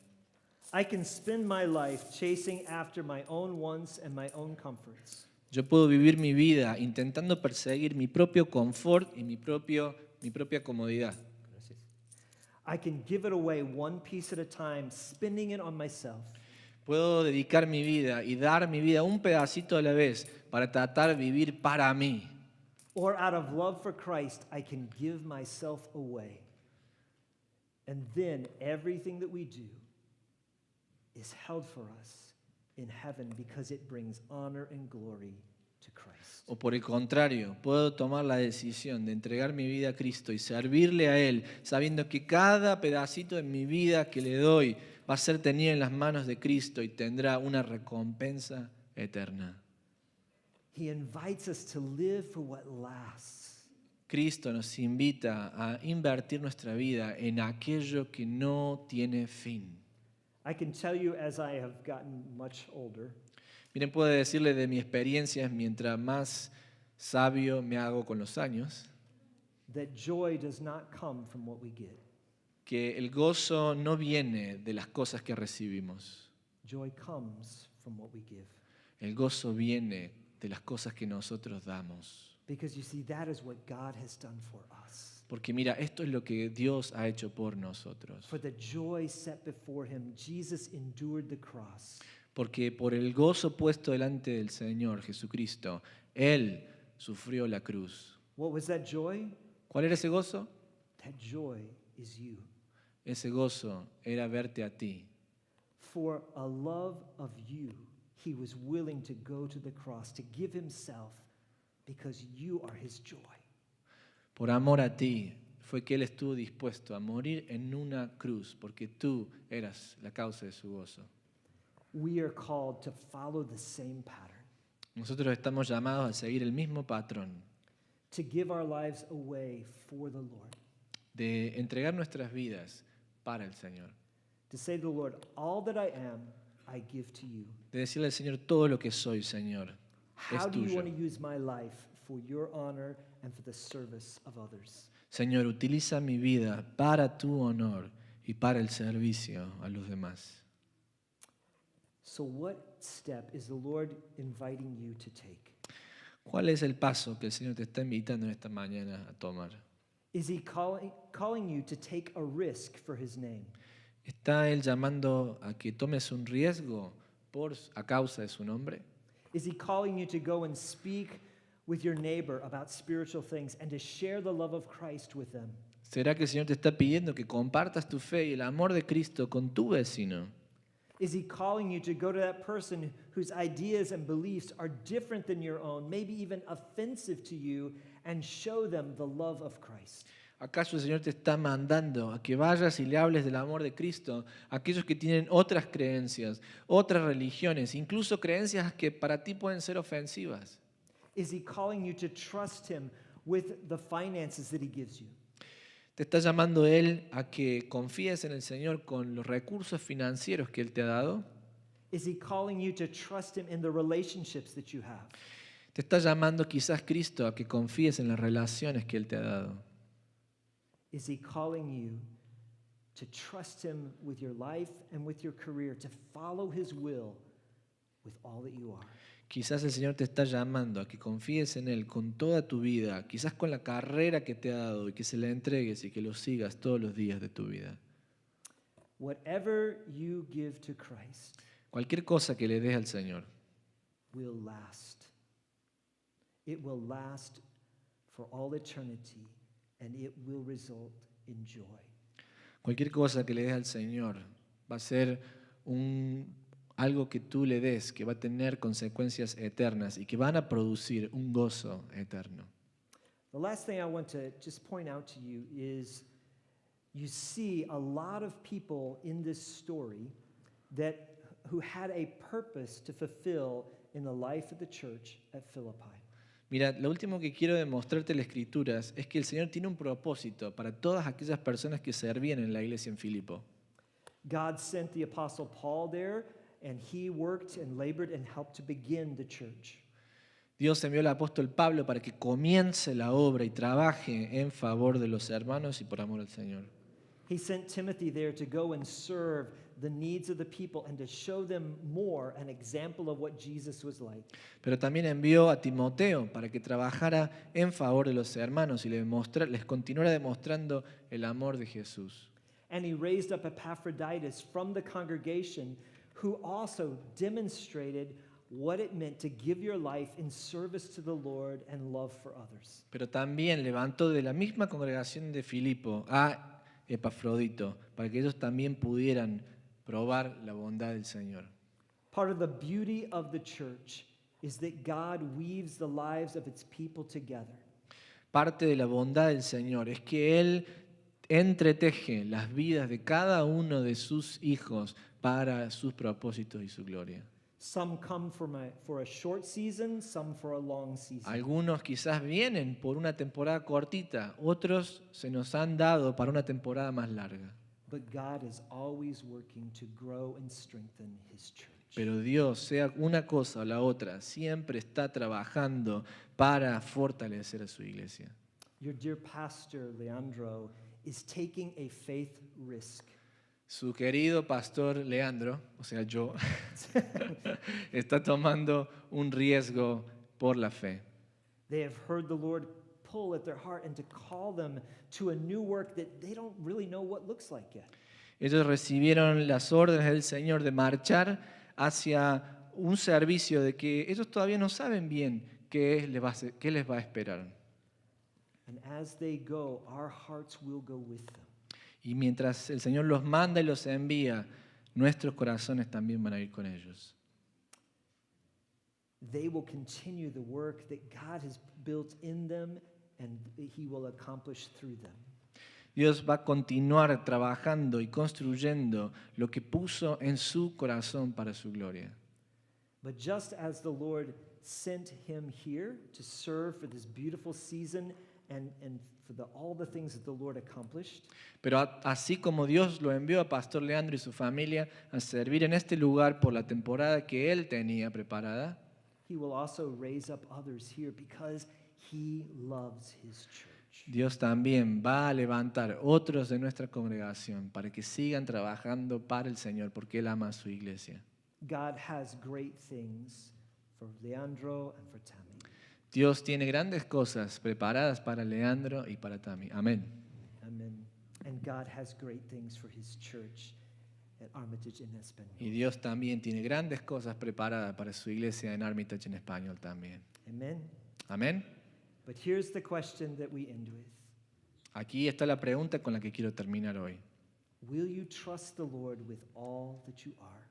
I can spend my life chasing after my own wants and my own comforts. Yo puedo vivir mi vida intentando perseguir mi propio confort y mi propia comodidad. I can give it away one piece at a time, spending it on myself. Puedo dedicar mi vida y dar mi vida un pedacito a la vez para tratar de vivir para mí. Or out of love for Christ, I can give myself away. And then everything that we do is held for us in heaven because it brings honor and glory to Christ. O por el contrario, puedo tomar la decisión de entregar mi vida a Cristo y servirle a Él, sabiendo que cada pedacito de mi vida que le doy va a ser tenido en las manos de Cristo y tendrá una recompensa eterna. He invites us to live for what lasts. Cristo nos invita a invertir nuestra vida en aquello que no tiene fin. I can tell you as I have gotten much older, Miren, puedo decirle de mi experiencia, mientras más sabio me hago con los años, that joy does not come from what we get. que el gozo no viene de las cosas que recibimos. Joy comes from what we give. El gozo viene de las cosas que nosotros damos. Because you see, that is what God has done for us. Porque mira, esto es lo que Dios ha hecho por nosotros. For the joy set before him, Jesus endured the cross. Porque por el gozo puesto delante del Señor Jesucristo, Él sufrió la cruz. What was that joy? ¿Cuál era ese gozo? That joy is you. Ese gozo era verte a ti. For a love of you, he was willing to go to the cross, to give himself, because you are his joy. Por amor a ti fue que Él estuvo dispuesto a morir en una cruz, porque tú eras la causa de su gozo. We are called to follow the same pattern, Nosotros estamos llamados a seguir el mismo patrón, to give our lives away for the Lord, de entregar nuestras vidas para el Señor. to say to the Lord, all that I am, I give to you. De decirle al Señor, todo lo que soy, Señor, es How do you tuyo. want to use my life for your honor and for the service of others? Señor, utiliza mi vida para tu honor y para el servicio a los demás. So what step is the Lord inviting you to take? ¿Cuál es el paso que el Señor te está invitando en esta mañana a tomar? Is he calling you to take a risk for his name? ¿Está Él llamando a que tomes un riesgo a causa de su nombre? Is he calling you to go and speak with your neighbor about spiritual things and to share the love of Christ with them? ¿Será que el Señor te está pidiendo que compartas tu fe y el amor de Cristo con tu vecino? Is he calling you to go to that person whose ideas and beliefs are different than your own, maybe even offensive to you, and show them the love of Christ? ¿Acaso el Señor te está mandando a que vayas y le hables del amor de Cristo a aquellos que tienen otras creencias, otras religiones, incluso creencias que para ti pueden ser ofensivas? Is he calling you to trust him with the finances that he gives you? ¿Te está llamando Él a que confíes en el Señor con los recursos financieros que Él te ha dado? Is he calling you to trust him in the relationships that you have? ¿Te está llamando quizás Cristo a que confíes en las relaciones que Él te ha dado? Is he calling you to trust him with your life and with your career, to follow his will with all that you are? Quizás el Señor te está llamando a que confíes en Él con toda tu vida, quizás con la carrera que te ha dado y que se la entregues y que lo sigas todos los días de tu vida. Whatever you give to Christ Cualquier cosa que le des al Señor will last. It will last for all eternity, and it will result in joy. Cualquier cosa que le des al Señor va a ser algo que tú le des, que va a tener consecuencias eternas y que van a producir un gozo eterno. The last thing I want to just point out to you is you see a lot of people in this story who had a purpose to fulfill in the life of the church at Philippi. Mira, lo último que quiero demostrarte en las Escrituras es que el Señor tiene un propósito para todas aquellas personas que servían en la iglesia en Filipo. God sent the apostle Paul there, and he worked and labored and helped to begin the church. Dios envió al apóstol Pablo para que comience la obra y trabaje en favor de los hermanos y por amor al Señor. He sent Timothy there to go and serve the needs of the people and to show them more an example of what Jesus was like. Pero también envió a Timoteo para que trabajara en favor de los hermanos y les continuara demostrando el amor de Jesús. And he raised up Epaphroditus from the congregation, who also demonstrated what it meant to give your life in service to the Lord and love for others. Pero también levantó de la misma congregación de Filipo a Epafrodito, para que ellos también pudieran probar la bondad del Señor. Part of the beauty of the church is that God weaves the lives of its people together. Parte de la bondad del Señor es que Él entreteje las vidas de cada uno de sus hijos para sus propósitos y su gloria. Some come for a short season, some for a long season. Algunos quizás vienen por una temporada cortita, otros se nos han dado para una temporada más larga. But God is always working to grow and strengthen his church. Pero Dios, sea una cosa o la otra, siempre está trabajando para fortalecer a su iglesia. Your dear pastor, Leandro, is taking a faith risk. Su querido pastor Leandro, o sea yo, está tomando un riesgo por la fe. They have heard the Lord pull at their heart and to call them to a new work that they don't really know what looks like yet. Ellos recibieron las órdenes del Señor de marchar hacia un servicio de que ellos todavía no saben bien qué les va a esperar. And as they go, our hearts will go with them. Y mientras el Señor los manda y los envía, nuestros corazones también van a ir con ellos. They will continue the work that God has built in them and he will accomplish through them. Dios va a continuar trabajando y construyendo lo que puso en su corazón para su gloria. But just as the Lord sent him here to serve for this beautiful season and for all the things that the Lord accomplished, Pero así como Dios lo envió a Pastor Leandro y su familia a servir en este lugar por la temporada que él tenía preparada, he will also raise up others here because he loves his church. Dios también va a levantar otros de nuestra congregación para que sigan trabajando para el Señor, porque Él ama a su iglesia. God has great things for Leandro and for Tammy. Dios tiene grandes cosas preparadas para Leandro y para Tammy. Amén. Amen. And God has great things for his church at Armitage in Español. Y Dios también tiene grandes cosas preparadas para su iglesia en Armitage en español también. Amen. Amén. But here's the question that we end with. Aquí está la pregunta con la que quiero terminar hoy. Will you trust the Lord with all that you are?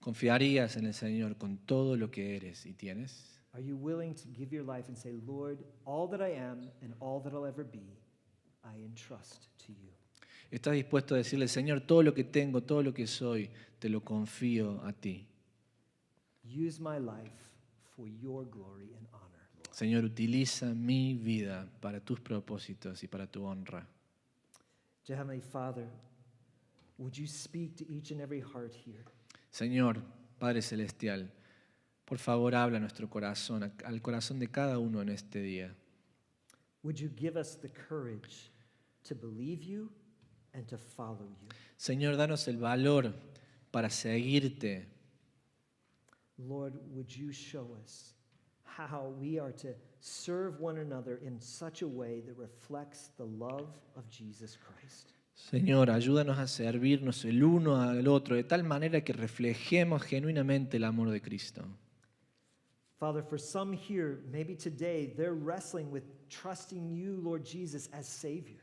¿Confiarías en el Señor con todo lo que eres y tienes? Are you willing to give your life and say, Lord, all that I am and all that I'll ever be, I entrust to you? ¿Estás dispuesto a decirle, Señor, todo lo que tengo, todo lo que soy, te lo confío a ti? Use my life for your glory and honor, Lord. Señor, utiliza mi vida para tus propósitos y para tu honra. Dear Heavenly Father, would you speak to each and every heart here? Señor, Padre Celestial, por favor habla a nuestro corazón, al corazón de cada uno en este día. Would you give us the courage to believe you and to follow you? Señor, danos el valor para seguirte. Lord, would you show us how we are to serve one another in such a way that reflects the love of Jesus Christ? Señor, ayúdanos a servirnos el uno al otro de tal manera que reflejemos genuinamente el amor de Cristo. Father, for some here, maybe today, they're wrestling with trusting you, Lord Jesus, as Savior.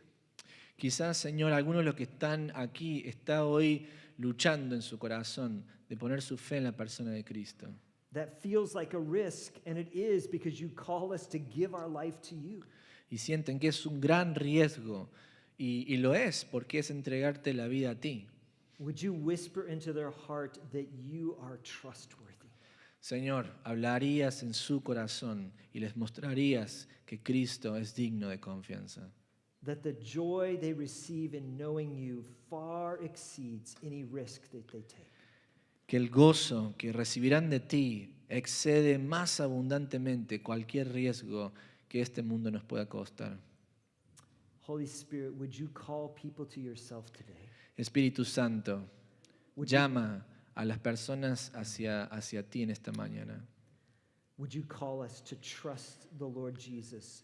Quizás, Señor, algunos de los que están aquí está hoy luchando en su corazón de poner su fe en la persona de Cristo. That feels like a risk, and it is because you call us to give our life to you. Y sienten que es un gran riesgo, y lo es, porque es entregarte la vida a ti. Would you whisper into their heart that you are trustworthy? Señor, hablarías en su corazón y les mostrarías que Cristo es digno de confianza. That the joy they receive in knowing you far exceeds any risk that they take. Que el gozo que recibirán de ti excede más abundantemente cualquier riesgo que este mundo nos pueda costar. Holy Spirit, would you call people to yourself today? Espíritu Santo, Would you, llama a las personas hacia ti en esta mañana. would you call us to trust the Lord Jesus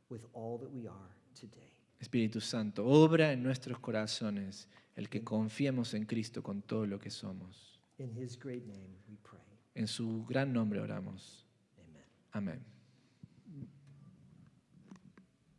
with all that we are today? Espíritu Santo, obra en nuestros corazones el que confiemos en Cristo con todo lo que somos. In his great name we pray. En su gran nombre oramos. Amen. Amén.